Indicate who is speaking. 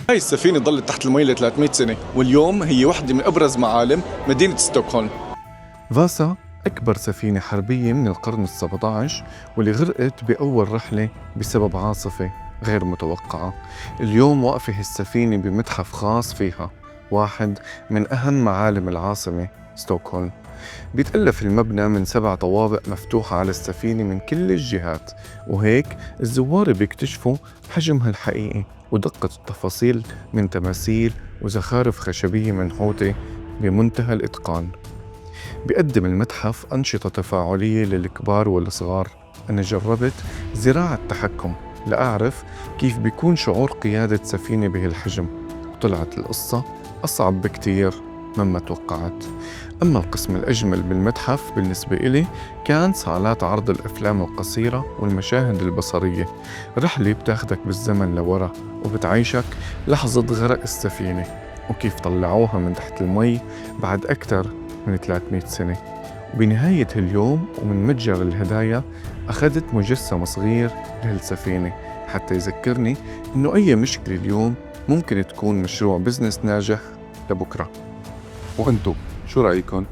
Speaker 1: هاي السفينة ظلت تحت المي ل 300 سنة، واليوم هي واحدة من أبرز معالم مدينة ستوكهولم.
Speaker 2: فاسا أكبر سفينة حربية من القرن السبعة عشر، واللي غرقت بأول رحلة بسبب عاصفة غير متوقعة. اليوم واقفة السفينة بمتحف خاص فيها، واحد من أهم معالم العاصمة ستوكهولم. بيتألف المبنى من 7 طوابق مفتوحة على السفينة من كل الجهات، وهيك الزوار بيكتشفوا حجمها الحقيقي ودقة التفاصيل من تماثيل وزخارف خشبية منحوتة بمنتهى الإتقان. بيقدم المتحف أنشطة تفاعلية للكبار والصغار. أنا جربت زراعة تحكم لأعرف كيف بيكون شعور قيادة سفينة بهالحجم، وطلعت القصة أصعب بكتير مما توقعت. أما القسم الأجمل بالمتحف بالنسبة إلي كان صالات عرض الأفلام القصيرة والمشاهد البصرية، رحلة بتاخدك بالزمن لورا وبتعيشك لحظة غرق السفينة وكيف طلعوها من تحت المي بعد أكثر من 300 سنة. وبنهاية اليوم ومن متجر الهدايا أخذت مجسم صغير لهالسفينة حتى يذكرني إنه أي مشكلة اليوم ممكن تكون مشروع بزنس ناجح لبكرة. وأنتو شو رأيكم؟